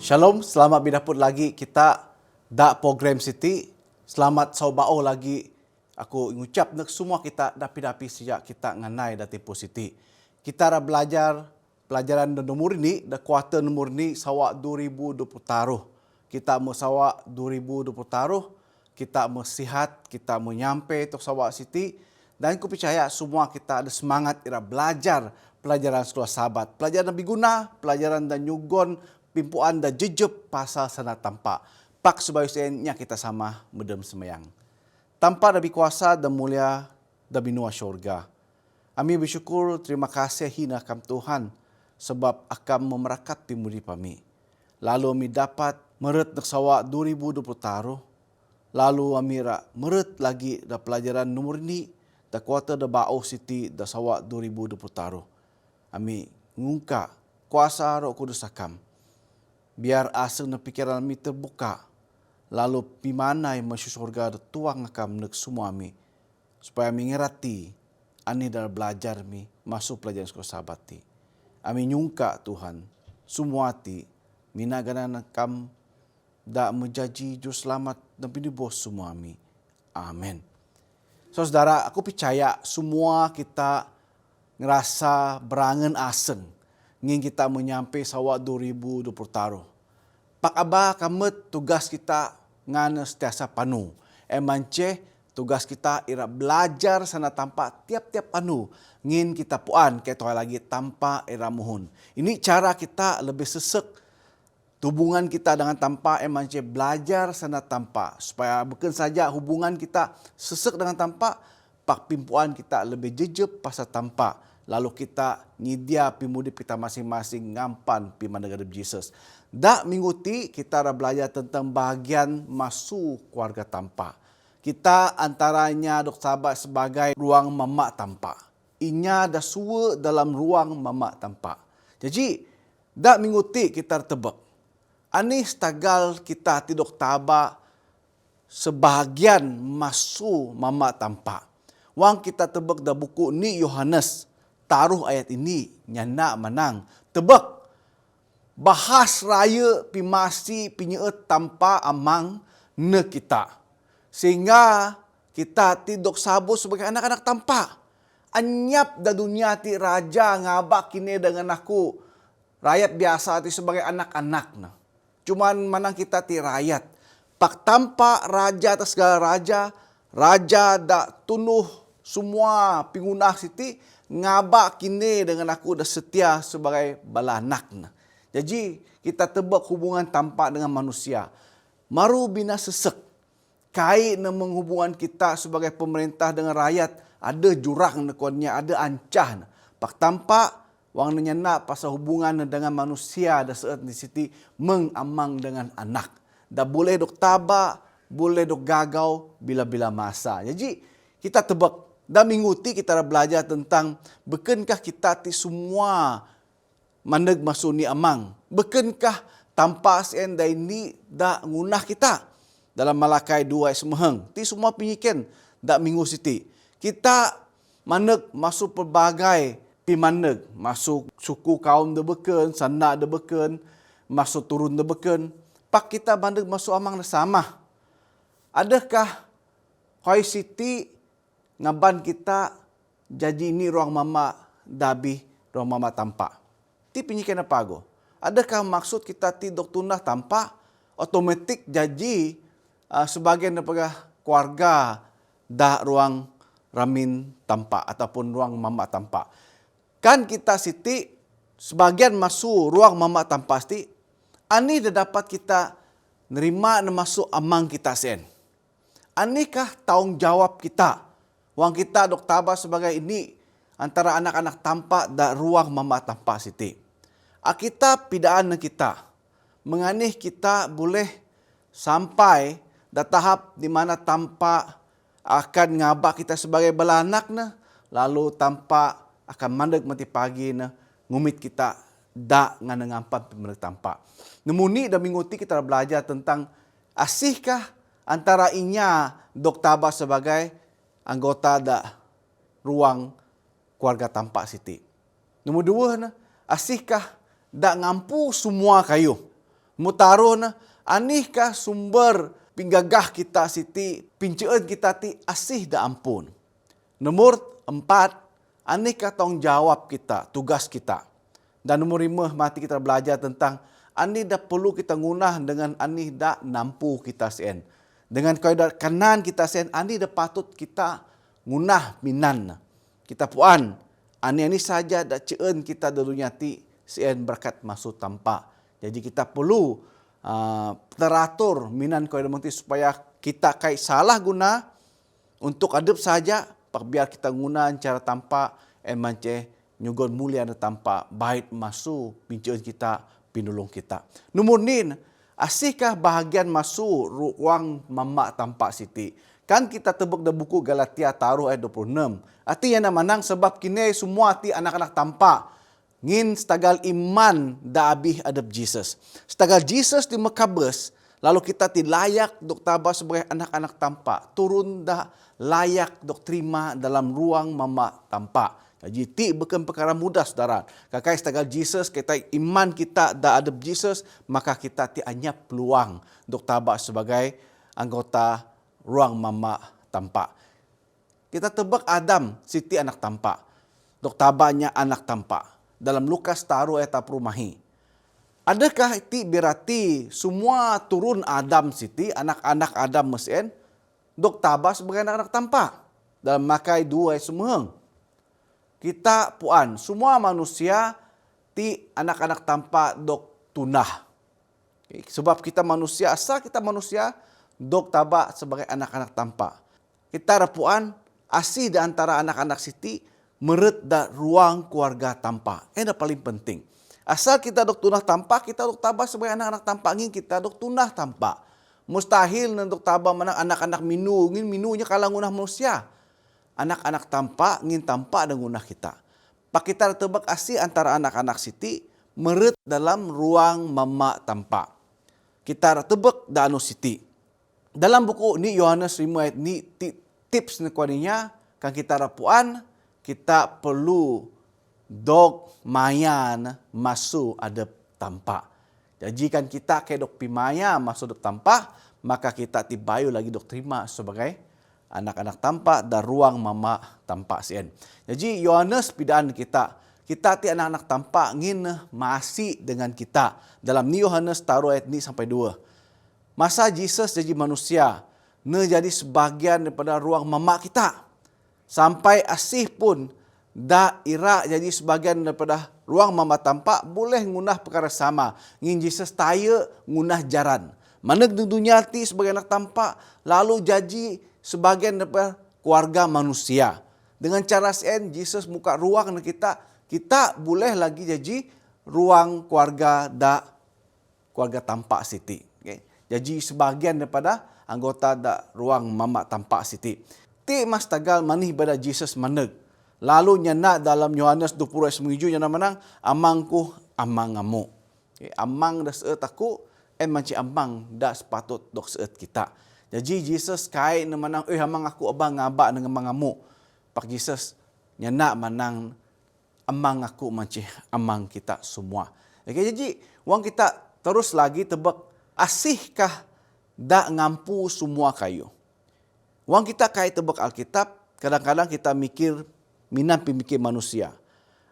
Shalom, selamat bidaput lagi kita da program Siti. Selamat saubao lagi. Aku ngucap nak semua kita dapi-dapi sejak kita nganai da tempoh Siti. Kita dah belajar pelajaran nomor ni, da kuarter nomor ni sawak 2020 taruh. Kita mau sawak 2020 taruh, kita mau sihat, kita mau nyampe tok sawak Siti. Dan aku percaya semua kita ada semangat ira belajar pelajaran sekolah sahabat. Pelajaran biguna, pelajaran dan nyugon, pimpuan dan jejep pasal sana tampak. Pak sebayusnya kita sama medem semayang. Tanpa lebih kuasa dan mulia dan binua syurga. Kami bersyukur, terima kasih hina kam Tuhan sebab akan memerakat pimudi kami. Lalu kami dapat meret nak sawak 2020 taruh. Lalu kami meret lagi da pelajaran nomor ni da kuarter da bau Siti da sawak 2020 taruh. Kami ngungka kuasa Roh Kudus akam. Biar asa na pikiran kami terbuka. Lalu pimanai masuk surga tuang akam nek semua kami. Supaya kami ngerti ani dalam belajar mi masuk pelajaran sekolah sahabat ti. Kami nyungka Tuhan semua ti minaganan akam da menjadi juru selamat dan pinibos semua kami. Amin. So saudara, aku percaya semua kita ngerasa berangan aseng ngin kita menyampai sawak 2020 taruh. Pak Aba kamet tugas kita ngana setiasa panu. Emance tugas kita ira belajar sana tanpa tiap-tiap panu. Ngin kita puan ketua lagi tanpa ira muhun. Ini cara kita lebih sesek hubungan kita dengan tanpa emance belajar sana tanpa. Supaya bukan saja hubungan kita sesek dengan tanpa, pak pimpuan kita lebih jejep pasal tanpa. Lalu kita nyidia pimudip kita masing-masing ngampan piman negara Jesus. Dak minggu ti kita dah belajar tentang bahagian masuk keluarga tanpa. Kita antaranya dok sahabat sebagai ruang mamak tanpa. Inya dah suwa dalam ruang mamak tanpa. Jadi dak minggu ti kita tebak. Ani stagal kita tidok taba sebahagian masuk mamak tanpa. Wang kita tebak dah buku ni Yohanes. Taruh ayat ini nyana menang. Tebak. Bahas raya pimasi pinyeut tanpa amang ne kita. Sehingga kita tidok sabu sebagai anak-anak tanpa. Anyap da dunia ti raja ngabak kini dengan aku. Rakyat biasa ti sebagai anak-anak na. Cuman manang kita ti rakyat. Pak tanpa raja atas segala raja. Raja da tunuh semua pingunah siti. Ngabak kini dengan aku dah setia sebagai balanak. Jadi kita tebak hubungan tanpa dengan manusia. Maru bina sesek. Kait na menghubungan kita sebagai pemerintah dengan rakyat. Ada jurang nakuannya, ada ancah. Pak tanpa wang nanyana pasal hubungan dengan manusia dah saat di siti mengamang dengan anak. Dah boleh dok taba, boleh dok gagau bila-bila masa. Jadi kita tebak. Dan minggu ti kita dah belajar tentang bekenkah kita ti semua mandeg masuk ni amang. Bekenkah tanpa sen dai ni dak ngunah kita. Dalam Malakai 2 ayat semeheng. Ti semua pinyiken dak minggu siti. Kita mandeg masuk pelbagai pi mandeg. Masuk suku kaum de beken, sanak de beken, masuk turun de beken. Pak kita mandeg masuk amang sama. Adakah hoi siti ngaban kita jadi ini ruang mama dabi, ruang mama tanpa. Ti pinyikan apa go? Adakah maksud kita tidok tunah tanpa otomatik jadi sebagian daripada keluarga dah ruang ramin tanpa ataupun ruang mama tanpa. Kan kita siti sebagian masuk ruang mama tanpa sti ani dah dapat kita nerima masuk amang kita sen. Anikah tanggung jawab kita? Wang kita dok taba sebagai ini antara anak-anak tanpa dan ruang mama tanpa siti. Kita pidaan kita. Menganih kita boleh sampai dah tahap di mana tanpa akan ngabak kita sebagai balanak na. Lalu tanpa akan mandek mati pagi na. Ngumit kita dak nganengampan pemerintah tanpa. Nemuni dan minggu ti kita belajar tentang asihkah antara inya dok taba sebagai anggota da ruang keluarga tanpa siti. Nombor dua, asihkah dak ngampu semua kayu. Mutaron, anikah sumber pinggagah kita siti, pincaan kita ti asih da ampun. Nomor 4, anikah tanggung jawab kita, tugas kita. Dan nomor 5, mati kita belajar tentang ani dah perlu kita ngunah dengan ani dah nampu kita sen. Dengan kaidah kanan kita sen, ani dah patut kita ngunah minan. Kita puan, ani saja dah ceun kita di dunia ti sen berkat masuk tanpa. Jadi kita perlu teratur minan kaidah mesti supaya kita kai salah guna untuk adab saja, pak biar kita guna cara tanpa mance nyugon mulia na tanpa baik masuk pincaan kita, pinulung kita. Nomor nin, asihkah bahagian masuk ruang mama tanpa siti? Kan kita tebak da buku Galatia taruh ayat 26. Artinya na manang sebab kini semua ti anak-anak tanpa ngin stagal iman da abih adab Jesus. Stagal Jesus di Mekabes, lalu kita ti layak dok tabah sebagai anak-anak tanpa. Turun dah layak dok terima dalam ruang mama tanpa. Jadi ti bukan perkara mudah saudara. Kakai stagal Jesus, kita iman kita da adab Jesus, maka kita ti anyap peluang dok tabah sebagai anggota ruang mama tanpa. Kita tebak Adam, Siti anak tanpa. Dok tabanya anak tanpa. Dalam Lukas taruh ayat perumahi. Adakah itu berarti semua turun Adam Siti, anak-anak Adam mesin, dok tabah sebagai anak-anak tanpa? Dalam Makai 2 semua. Kita puan, semua manusia ti anak-anak tanpa dok tunah. Sebab kita manusia, asal kita manusia, dok tabah sebagai anak-anak tanpa. Kita rapuan, asih di antara anak-anak Siti, meret da ruang keluarga tanpa. Ini paling penting. Asal kita dok tunah tanpa, kita dok tabah sebagai anak-anak tanpa, ingin kita dok tunah tanpa. Mustahil untuk tabah menang anak-anak minu, ingin minunya kalah ngunah manusia. Anak-anak tanpa, ingin tanpa dan ngunah kita. Pak kita tebak asih antara anak-anak Siti, meret dalam ruang mama tanpa. Kita tebak da anu Siti. Dalam buku ni Yohanes 5 ayat ni tips ni kuaninya, kan kita rapuan, kita perlu dok mayan masuk adab tanpa. Jadi kan kita ke dok pimaya masuk dok tanpa, maka kita tibayu lagi dok terima sebagai anak-anak tanpa dan ruang mama tanpa sien. Jadi Yohanes pidaan kita ti anak-anak tanpa ngin masih dengan kita. Dalam ni Yohanes taruh ayat ni sampai 2. Masa Jesus jadi manusia, jadi sebagian daripada ruang mama kita. Sampai asih pun daerah jadi sebagian daripada ruang mama tanpa boleh ngunah perkara sama. Ngin Jesus taya ngunah jaran. Mana dunia ti sebagai anak tanpa lalu jadi sebagian daripada keluarga manusia. Dengan cara sen Jesus muka ruang kita, kita boleh lagi jadi ruang keluarga keluarga tanpa Siti. Okay? Jadi sebahagian daripada anggota ruang mama tanpa Siti. Ti mas tagal manih pada Jesus maneg. Lalu nyana dalam Yohanes 20 ayat 7 nyana manang amangku amangamu. Okay? Amang dah seet aku, manci amang dah sepatut dok seet kita. Jadi Jesus kai na manang amang aku abang ngaba dengan mangamu. Pak Jesus nyana manang amang aku manci amang kita semua. Okay? Jadi wang kita terus lagi tebak asihkah dak ngampu semua kayu. Wang kita kait tebak Alkitab, kadang-kadang kita mikir minan pemikir manusia.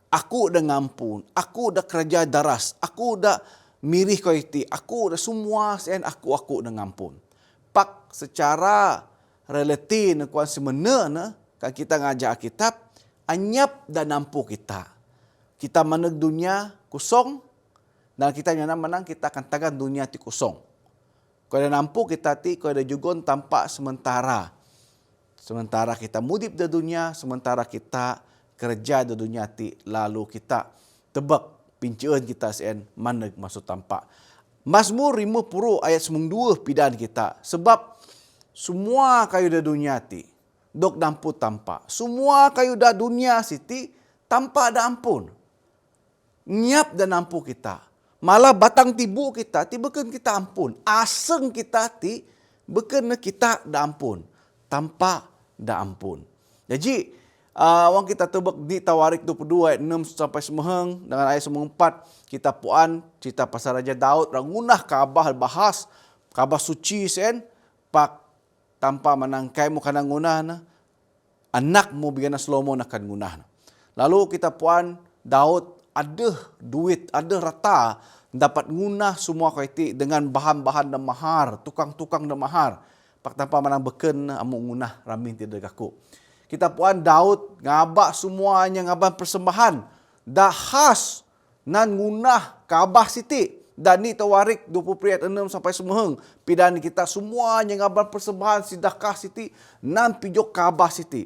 Aku dah ngampun, aku dah kerja daras, aku dah mirih kau iti, aku dah semua sen aku dah ngampun. Pak secara relati kuan semena kan kita ngajak Alkitab, anyap dan nampu kita. Kita meneg dunia kosong, dan kita nyana menang kita akan tagan dunia ti kosong. Kau ada nampu kita ti, kau ada jugon tanpa sementara. Sementara kita mudip di dunia, sementara kita kerja di dunia ti, lalu kita tebak pincaan kita sen maneg masuk tanpa. Mazmur 50 ayat 2 pidaan kita. Sebab semua kayu di dunia ti, dok nampu tanpa. Semua kayu di dunia siti, tanpa ada ampun. Nyap dan nampu kita. Malah batang tibu kita, ti beken kita ampun. Aseng kita ti, beken kita da ampun. Tanpa da ampun. Jadi, Wang kita tebak di Tawarik 22 ayat 6 sampai semeheng dengan ayat 4 kita puan cerita pasal Raja Daud rangunah kabah bahas kabah suci sen pak tanpa menangkai mu kana ngunah na anak mu bigana Slomo akan ngunah na. Lalu kita puan Daud ada duit, ada rata dapat ngunah semua kaiti dengan bahan-bahan dan mahar, tukang-tukang dan mahar. Pak tanpa menang beken amu ngunah ramin tidak aku. Kita puan Daud ngabak semuanya ngabak persembahan. Dah khas nan ngunah kabah siti. Dan ni Tawarik 20 ayat 6 sampai semeheng. Pidan kita semuanya ngabak persembahan sidakah siti. Nan pijok kabah siti.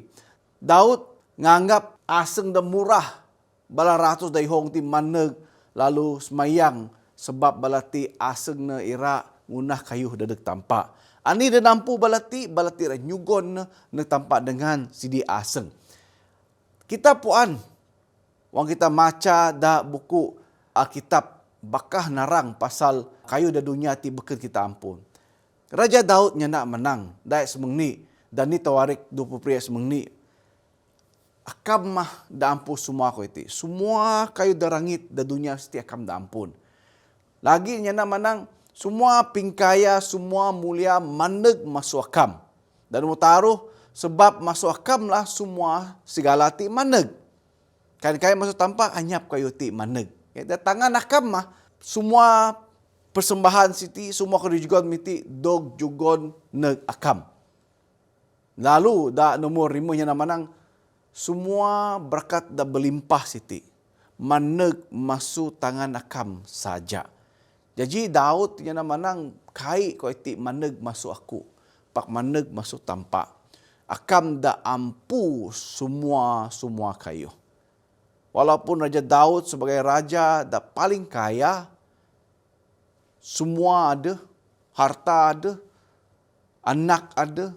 Daud nganggap aseng dan murah. Bala ratus dari hong ti maneg lalu semayang. Sebab balati aseng na ira ngunah kayuh dadek tampak. Ani dia nampu balati nyugon na tampak dengan sidi aseng. Kita puan, wang kita maca da buku Alkitab bakah narang pasal kayu da dunia ti beken kita ampun. Raja Daud nya nak menang, da semeng ni dan ni Tawarik 20 ayat semeng ni. Akam mah da ampun semua ko iti. Semua kayu da rangit da dunia seti akam da ampun. Lagi nya nak menang semua pingkaya, semua mulia maneg masuk akam. Dan mutaruh sebab masuk akam lah semua segala ti maneg. Kan kaya masuk tampak anyap kayu ti maneg. Ya, tangan akam mah semua persembahan siti, semua kerujukan miti dog jugon neg akam. Lalu da nomor 5 nya namanang semua berkat da berlimpah siti. Maneg masuk tangan akam saja. Jadi Daud yang manang kai ko iti maneg masuk aku. Pak maneg masuk tampak. Akam da ampu semua kayu. Walaupun Raja Daud sebagai raja da paling kaya, semua ada, harta ada, anak ada,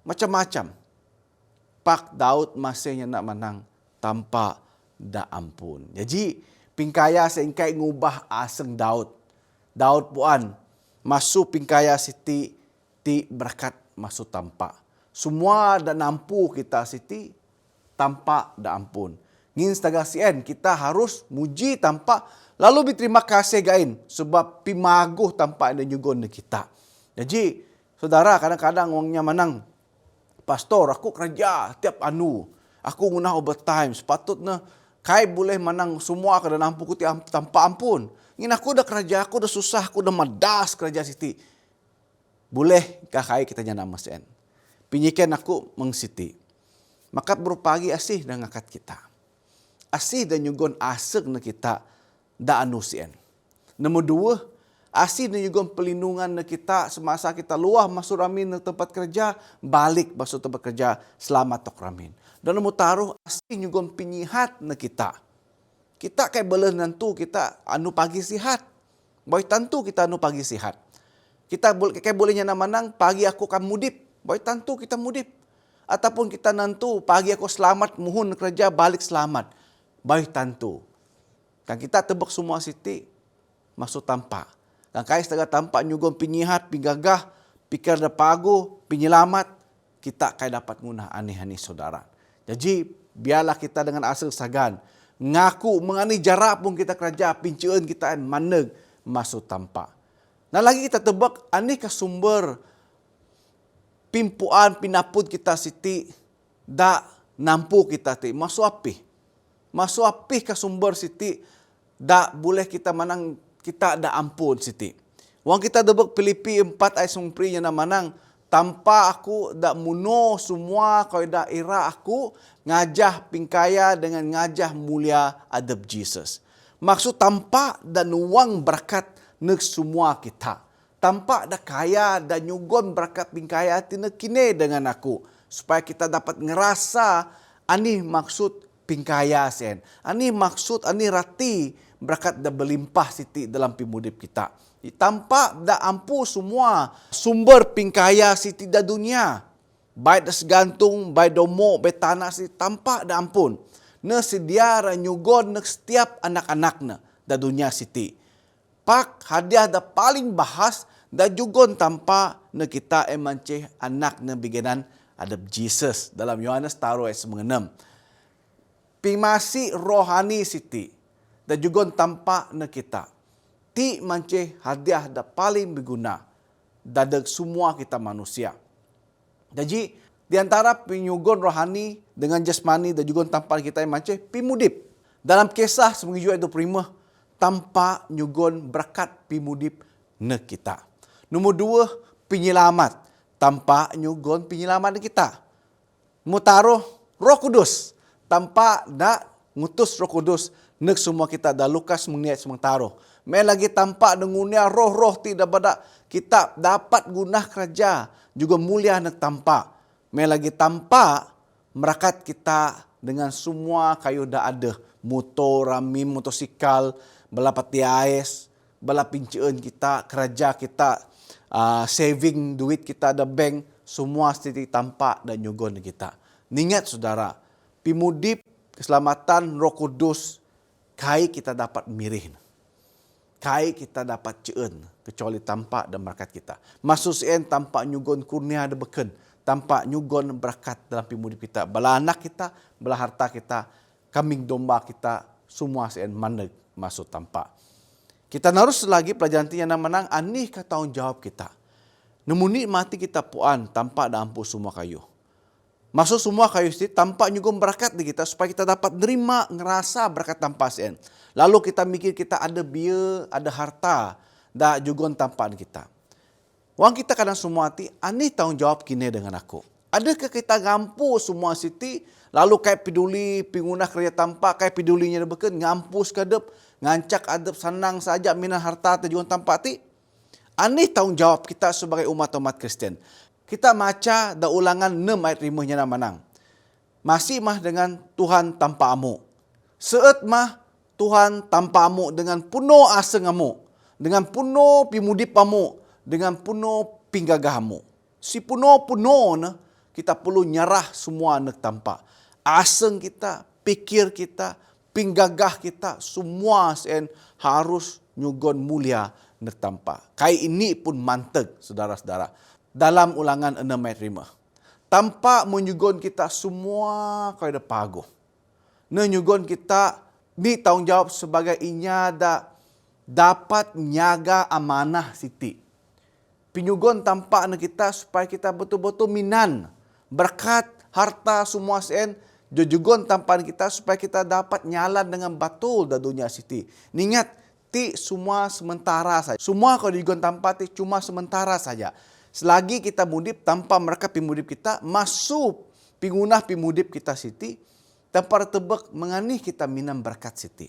macam-macam. Pak Daud masih nak menang tanpa da ampun. Jadi pingkaya seingkai ngubah aseng Daud. Daud puan masuk pingkaya siti ti berkat masuk tampak. Semua da nampu kita siti tampak da ampun. Ngin setaga sien kita harus muji tampak lalu berterima kasih gain sebab pimaguh tampak dan nyugon kita. Jadi saudara kadang-kadang wangnya menang pastor aku kerja tiap anu. Aku ngunah overtime sepatutnya kai boleh menang semua kada nampu ku tanpa ampun. Ngin aku dah kerja, aku dah susah, aku dah madas kerja siti. Boleh kai kita nyana masen. Pinyikan aku mengsiti. Makat berpagi asih dan ngakat kita. Asih dan nyugon aseg na kita da anu sien. Nombor 2, asih dan nyugon pelindungan na kita semasa kita luah masuk ramin na tempat kerja, balik masuk tempat kerja selamat tok ramin. Dan nombor taruh asih nyugon pinyihat na kita. Kita kayak boleh nantu kita anu pagi sihat. Boy tentu kita anu pagi sihat. Kita kayak bolehnya namanang pagi aku kan mudip. Boy tentu kita mudip. Ataupun kita nantu pagi aku selamat muhun kerja balik selamat. Boy tentu. Kan kita tebak semua siti masuk tampak. Kan kaya setengah tampak nyugon pinyihat, pinggagah, pikir da pagu, penyelamat. Kita kayak dapat ngunah aneh-aneh saudara. Jadi biarlah kita dengan asal sagan. Ngaku mengani jarak pun kita kerja pincian kita maneg masuk tampak. Nah lagi kita tebak ani ka sumber pimpuan pinapud kita siti da nampu kita ti masuk api ka sumber siti da boleh kita manang kita da ampun siti. Wang kita tebak Filipi 4 ayat 9 nya na manang tanpa aku dak muno semua kau dak ira aku ngajah pingkaya dengan ngajah mulia adab Jesus. Maksud tanpa dan nuang berkat nek semua kita. Tanpa dak kaya dan nyugon berkat pingkaya tina kine dengan aku. Supaya kita dapat ngerasa ani maksud pingkaya sen. Ani maksud ani rati berkat da berlimpah siti dalam pimudip kita. Tanpa da ampu semua sumber pingkaya siti da dunia. Baik da segantung, baik domo, baik tanah siti tanpa da ampun. Na sedia nyugon na setiap anak-anakna da dunia siti. Pak hadiah da paling bahas da jugon tanpa na kita emanceh anak na biganan adab Jesus. Dalam Yohanes taruh ayat 9. pimasi rohani siti dan juga tampak na kita. Ti mance hadiah da paling berguna dadak semua kita manusia. Jadi di antara penyugon rohani dengan jasmani dan juga tampak kita yang mance pimudip. Dalam kisah seminggu itu prima tanpa nyugon berkat pimudip na kita. Nombor 2, penyelamat tanpa nyugon penyelamat kita. Mutaruh Roh Kudus tanpa dak ngutus Roh Kudus nek semua kita dah Lukas mengniat sementara. Mai lagi tampak dengunia roh-roh tidak pada kita dapat guna kerja juga mulia nek tampak. Mai lagi tampak merakat kita dengan semua kayu dah ada motor, rami, motosikal, bala pati ais, bala pincaan kita, kerja kita, saving duit kita ada bank, semua setitik tampak dan nyugon kita. Ingat saudara, pimudip keselamatan Roh Kudus kai kita dapat mirih. Kai kita dapat ceun kecuali tampak dan berkat kita. Masuk sen tampak nyugon kurnia ada beken, tampak nyugon berkat dalam pimudip kita. Bala anak kita, bala harta kita, kambing domba kita, semua sen mandeg masuk tampak. Kita harus lagi pelajaran yang menang anih ke tanggungjawab kita. Nemuni mati kita puan tampak dan ampuh semua kayu. Masuk semua kayu itu tampak nyugon berkat di kita supaya kita dapat nerima ngerasa berkat tanpa sen. Lalu kita mikir kita ada biaya, ada harta, dah jugon tampan kita. Wang kita kadang semua hati, ani tanggungjawab kini dengan aku. Adakah kita ngampu semua siti, lalu kayak peduli pingunah kerja tampak, kayak pedulinya beken, ngampu sekadep, ngancak adep senang saja minat harta tujuan tampak ti. Ani tanggungjawab kita sebagai umat-umat Kristen. Kita maca da ulangan 6 ayat 5-nya menang. Masih mah dengan Tuhan tanpa amu. Seet mah Tuhan tanpa amu dengan penuh asa ngamu. Dengan penuh pimudip amu. Dengan penuh pinggagahamu. Si penuh-penuh na, kita perlu nyerah semua nak tanpa. Aseng kita, pikir kita, pinggagah kita, semua sen harus nyugon mulia nak tanpa. Kai ini pun manteg, saudara-saudara. Dalam ulangan 6 ayat 5. Tanpa menyugon kita semua kaya pago. Menyugon kita ni tanggungjawab sebagai inyada dapat nyaga amanah siti. Pinyugon tampak na kita supaya kita betul-betul minan. Berkat harta semua sen. Jujugon tampan kita supaya kita dapat nyalan dengan betul da dunia siti. Ingat, ti semua sementara saja. Semua kalau dijugon tampak ti cuma sementara saja. Selagi kita mudip tanpa mereka pimudip kita, masuk pingunah pimudip kita siti, tanpa tebak menganih kita minan berkat siti.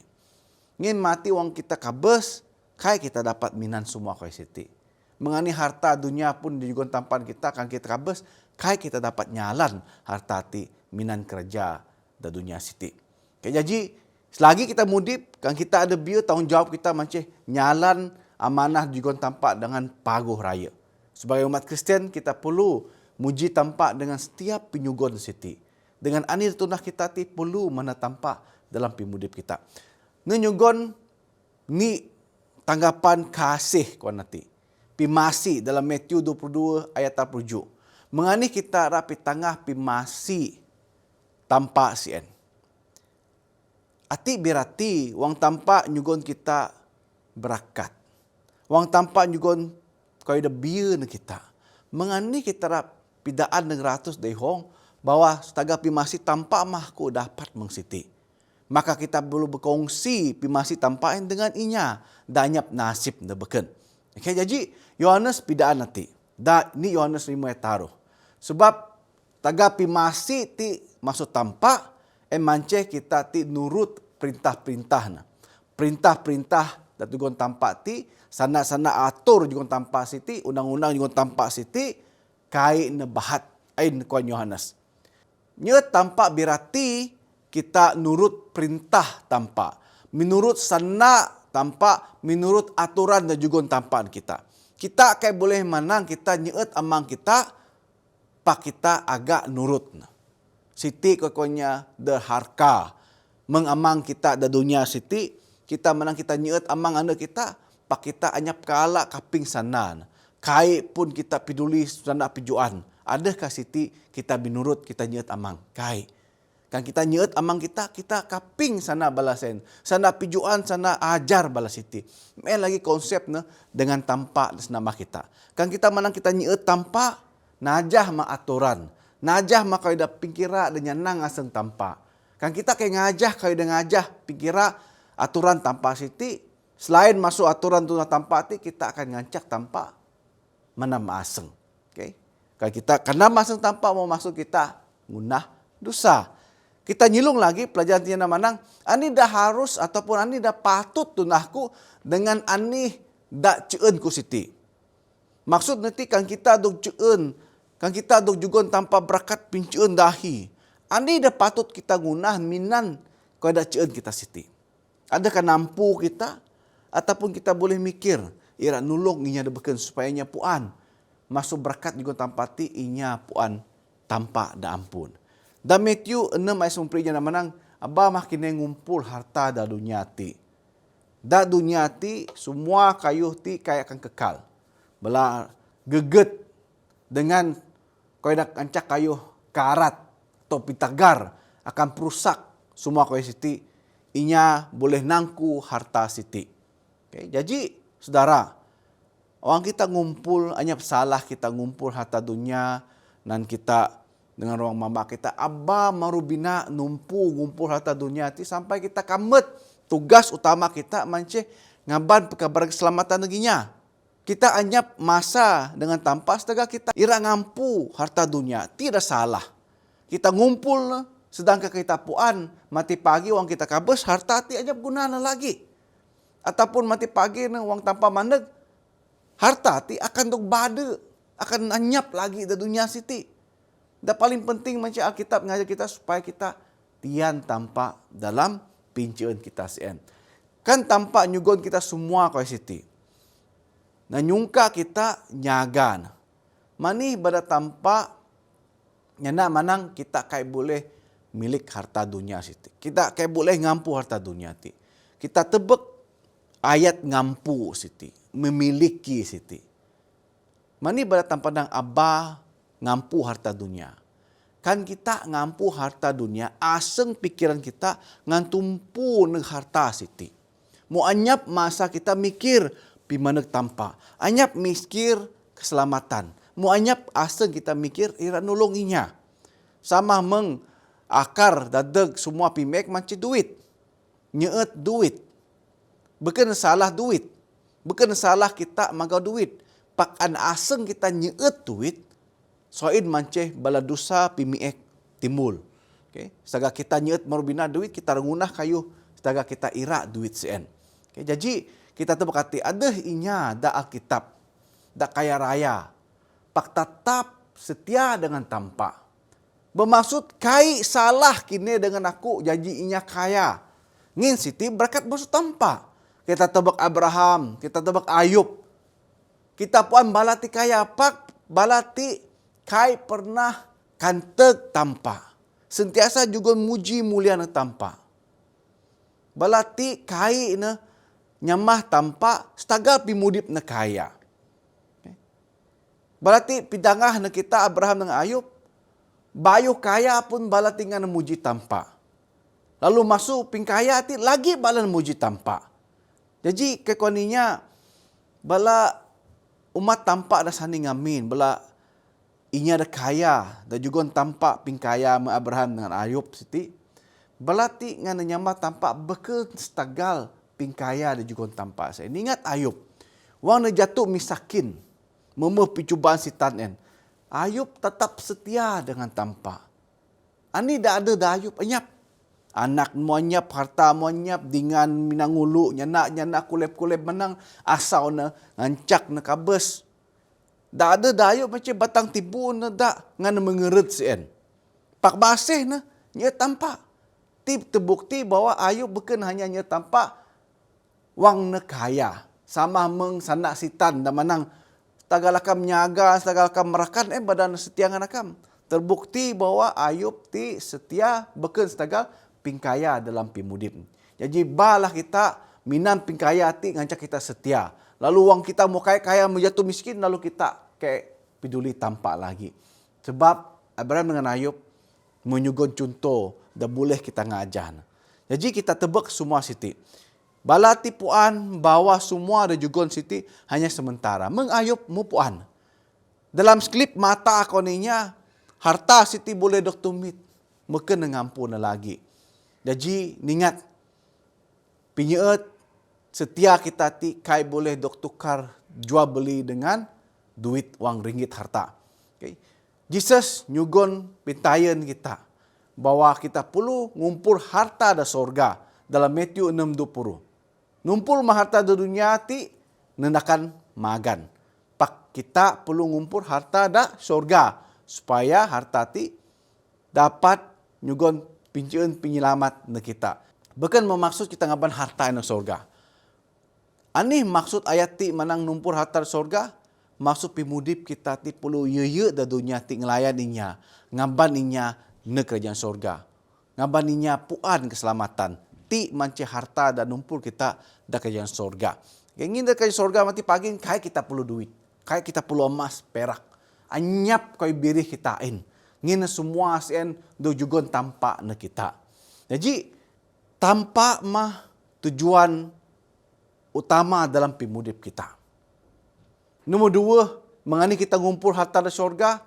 Ngin mati wang kita kabes, kai kita dapat minan semua kai siti. Menganih harta dunia pun dijugon tampan kita, kan kita kabes, kai kita dapat nyalan harta ti minan kerja da dunia siti. Kayak jadi, selagi kita mudip, kan kita ada biar tanggungjawab kita macam nyalan amanah dijugon tampak dengan paguh raya. Sebagai umat Kristen, kita perlu muji tampak dengan setiap penyugon siti. Dengan anir tunah kita ti perlu mana tampak dalam pimudip kita. Menyugon ni tanggapan kasih kuan nanti. Pimasi dalam Matthew 22 ayat 37. Mengani kita rapi tangah pimasi tampak sien. Ati berarti wang tampak nyugon kita berakat. Wang tampak nyugon kau ada biar kita. Mengani kita pidaan dengan ratus dehong bahwa setaga pimasi tampak mahku dapat mengsiti. Maka kita perlu berkongsi pimasi tampain dengan inya. Danyap nasib na beken. Okay, jadi Yohanes pidaan nanti. Ni Yohanes 5 ayat taruh. Sebab taga pimasi ti masuk tampak. Mance kita ti nurut perintah-perintah na. Perintah-perintah datugon tampak ti. Sana-sana atur juga tanpa siti, undang-undang juga tanpa siti, kai na bahat ain kuan Yohanes. Nya tanpa berarti kita nurut perintah tanpa, menurut sana tanpa, menurut aturan dan juga tampaan kita. Kita kai boleh menang kita nyeut amang kita, pak kita agak nurut. Siti kokonya derharka, mengamang kita da dunia siti, kita menang kita nyeut amang anda kita. Pak kita anyap kala kaping sanan. Kai pun kita peduli sana pijuan. Adakah siti kita binurut kita nyet amang? Kai. Kan kita nyeut amang kita kaping sana balasen. Sana pijuan, sana ajar balas siti. Lagi konsep dengan tampa nama kita. Kan kita manang kita nyeut tampa, najah ma aturan. Najah ma kau dah pikira dengan nang aseng tampa. Kan kita kayak ngajah kau dah ngajah pikira aturan tampa siti. Selain masuk aturan tu tampa ti, kita akan ngancak tampa mana aseng. Okay? Kan kita karena maseng tampa mau masuk kita ngunah dosa. Kita nyilung lagi pelajaran tiada manang, ani dah harus ataupun ani dah patut tunahku dengan ani dah ceun ku siti. Maksud nanti kan kita duk ceun, kan kita duk jugon tanpa berkat pinceun dahi. Ani dah patut kita gunah minan kau dah ceun kita siti. Adakah nampu kita ataupun kita boleh mikir, ira nulung inya dah beken supaya inya puan. Masuk berkat juga tanpa ti inya puan tanpa dah ampun. Dan Matthew 6 ayat 9 na manang, aba makin ngumpul harta da dunia ti. Da dunia ti, semua kayu ti kaya akan kekal. Bela geget dengan kau nak ancak kayu karat atau pitagar akan perusak semua kayu siti. Inya boleh nangku harta siti. Okay? Jadi, saudara, orang kita ngumpul, hanya salah kita ngumpul harta dunia dan kita dengan ruang mama kita, abah marubina ngumpul harta dunia ti sampai kita kamet tugas utama kita mance ngaban kabar keselamatan neginya. Kita anyap masa dengan tanpa setega kita ira ngampu harta dunia, tidak salah. Kita ngumpul sedangkan kita puan mati pagi uang kita kabes harta ti anyap gunana lagi. Ataupun mati pagi uang tanpa mandeg harta ti akan tuk bade, akan anyap lagi di dunia siti. Dan paling penting macam Alkitab mengajar kita supaya kita tian tampak dalam pincaan kita sien. Kan tampak nyugon kita semua kau siti. Nah nyungka kita nyagan. Mani pada tampak nyana manang kita kayak boleh milik harta dunia siti. Kita kayak boleh ngampu harta dunia ti. Kita tebek ayat ngampu siti, memiliki siti. Mani pada tampak dang abah ngampu harta dunia. Kan kita ngampu harta dunia, aseng pikiran kita ngantumpu neng harta siti. Mau anyap masa kita mikir pimaneg tampa. Anyap mikir keselamatan. Mau anyap aseng kita mikir ira nulunginya. Sama meng akar dadeg semua pimek manci duit. Nyeet duit. Bukan salah duit. Bukan salah kita magau duit. Pakan aseng kita nyeet duit. Soin manceh bala dosa pimiek timbul. Okay. Setaga kita nyeut marubina duit, kita rengunah kayu. Setaga kita ira duit sen. Okay. Jadi kita terbekati ada inya da Alkitab, da kaya raya. Pak tetap setia dengan tampa. Bermaksud kai salah kini dengan aku janji inya kaya. Ngin siti berkat bos tampa. Kita tebak Abraham, kita tebak Ayub. Kita puan balati kaya pak balati kai pernah kanteg tampa. Sentiasa juga muji mulia na tampa. Balati kai na nyamah tampa setagal pimudip na kaya. Okay. Balati pidangah na kita Abraham dengan Ayub. Bayo kaya pun balati nga na muji tampa. Lalu masuk pingkaya ti lagi bala na muji tampa. Jadi kekoninya bala umat tampa na sani ngamin. Bala inya ada kaya dan juga tampak pingkaya me Abraham dengan Ayub siti. Balati ngan nyama tampak beken setagal pingkaya dan juga tampak. Saya ingat Ayub. Wang na jatuh misakin. Memeh picubaan sitan en. Ayub tetap setia dengan tampak. Ani dah ada dah Ayub anyap. Anak mo anyap, harta mo anyap, dengan minangulu, nyana kulep-kulep menang asau na ngancak na kabes. Dah ada dayo macam batang tibu na dah ngan mengeret sien. Pak basih na nya tampak. Terbukti bahwa Ayub bukan hanya nya tampak wang na kaya. Sama meng sanak sitan dan manang tagalakam nyaga, tagalakam merakan badan setia nganakam. Terbukti bahwa Ayub ti setia bukan setagal pingkaya dalam pimudip. Jadi balah kita minan pingkaya ti ngancak kita setia. Lalu wang kita mau kaya menjatuh miskin lalu kita kayak peduli tampak lagi. Sebab Abraham dengan Ayub menyugun contoh dah boleh kita ngajar. Jadi kita tebak semua siti. Bala tipuan bawa semua ada jugon siti hanya sementara. Mengayup mupuan. Dalam skrip mata akoninya, harta siti boleh dok tumit. Maka nengampu na lagi. Jadi ningat, pinyeet setia kita ti kai boleh dok tukar jual beli dengan duit wang ringgit harta. Okay. Jesus nyugon pintayan kita bahwa kita perlu ngumpul harta da sorga dalam Matthew 6:20. Ngumpul harta da dunia ti nendakan magan. Pak kita perlu ngumpul harta da sorga supaya harta ti dapat nyugon pincun penyelamat na kita. Bukan memaksud kita ngaban harta na sorga. Ani maksud ayat ti manang numpur harta sorga, maksud pimudip kita ti perlu ye da dunia ti ngelayan inya, ngaban inya na kerajaan sorga. Ngaban inya puan keselamatan. Ti manci harta dan numpur kita da kerajaan sorga. Ingin da kerajaan sorga mati pagi kai kita perlu duit. Kai kita perlu emas, perak. Anyap kau birih kitain. Ngina semua ASEAN do jugon tampak na kita. Jadi tampak mah tujuan utama dalam pimudip kita. Nombor 2, mengani kita ngumpul harta da sorga,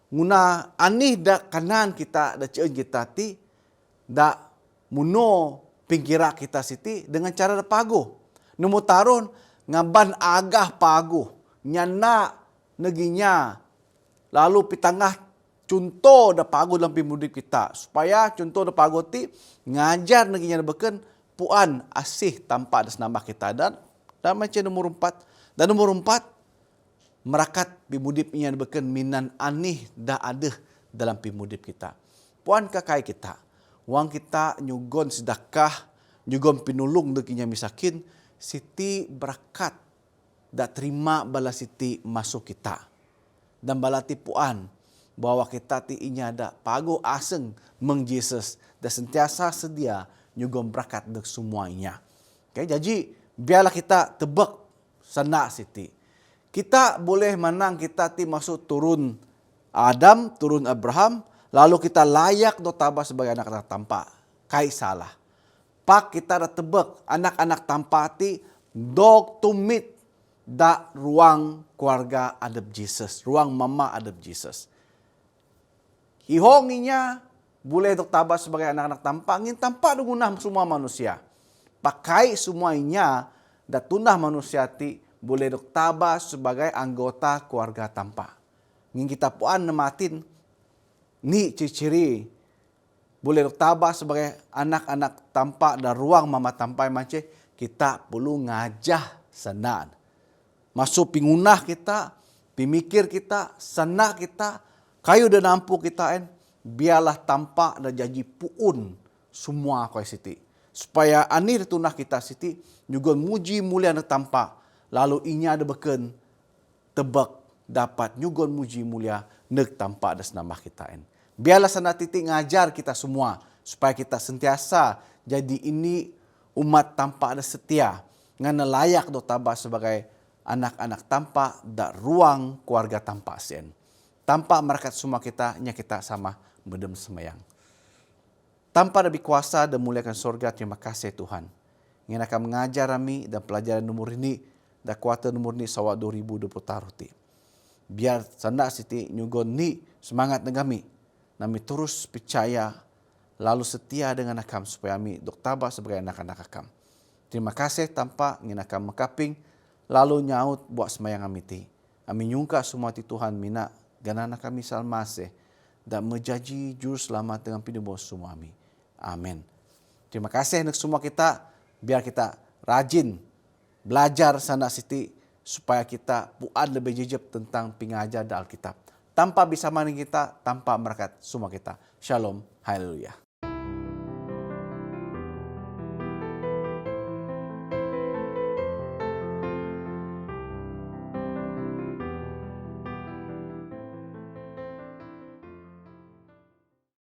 nguna anih da kanan kita da ceen kita ti da muno pingkira kita siti dengan cara da pago. Nombor taron ngaban agah pago, nyana neginya lalu pitangah contoh da pago dalam pimudip kita supaya contoh da pago ti ngajar neginya beken puan asih tanpa ada senambah kita dan macam nomor 4 dan nomor 4 merakat pimudip inya beken minan anih da ada dalam pimudip kita. Puan kakai kita, wang kita nyugon sedekah, nyugon pinulung dekinya misakin, siti berkat da terima bala siti masuk kita. Dan bala tipuan bahwa kita ti inya da pago aseng meng Jesus dan sentiasa sedia nyugon berkat dek semuanya. Okay, jadi biarlah kita tebak sana siti. Kita boleh menang kita ti masuk turun Adam, turun Abraham, lalu kita layak do tabah sebagai anak-anak tampa. Kai salah. Pak kita da tebak anak-anak tampa ti dog tumit da ruang keluarga adab Jesus, ruang mama adab Jesus. Hihonginya boleh dok tabah sebagai anak-anak tampa, ngin tampa dungunah semua manusia. Pakai semuanya da tunah manusia ti boleh dok tabah sebagai anggota keluarga tampa. Ngin kita puan nematin ni ciri-ciri boleh dok tabah sebagai anak-anak tampa da ruang mama tampa macam kita perlu ngajah sanan. Masuk pingunah kita, pimikir kita, sana kita, kayu dan nampu kita biarlah tampak dan janji puun semua kau siti. Supaya anir tunah kita siti, juga muji mulia na tampak, lalu inya ada beken tebak dapat nyugon muji mulia nek tampak dan senambah kita. Biarlah sana titik ngajar kita semua, supaya kita sentiasa jadi ini umat tampak dan setia, ngana layak do tabah sebagai anak-anak tampak da ruang keluarga tampak sen. Tanpa merakat semua kita, nya kita sama bedem semayang. Tanpa lebih kuasa dan muliakan surga, terima kasih Tuhan. Ingin akan mengajar kami dan pelajaran nomor ini, dan kuasa nomor ini sawat 2020 taruti. Biar sanda siti nyugon ni semangat dengan kami. Kami terus percaya, lalu setia dengan akam supaya kami dok tabah sebagai anak-anak akam. Terima kasih tanpa ingin akan mengkaping, lalu nyaut buat semayang kami ti. Kami nyungka semua ti Tuhan mina ganana kami salmase dan menjadi juru selamat dengan pinebos semua kami. Amin. Terima kasih untuk semua kita. Biar kita rajin belajar sana siti supaya kita puan lebih jejak tentang pengajar dan Alkitab. Tanpa bisa mani kita, tanpa merakat semua kita. Shalom. Haleluya.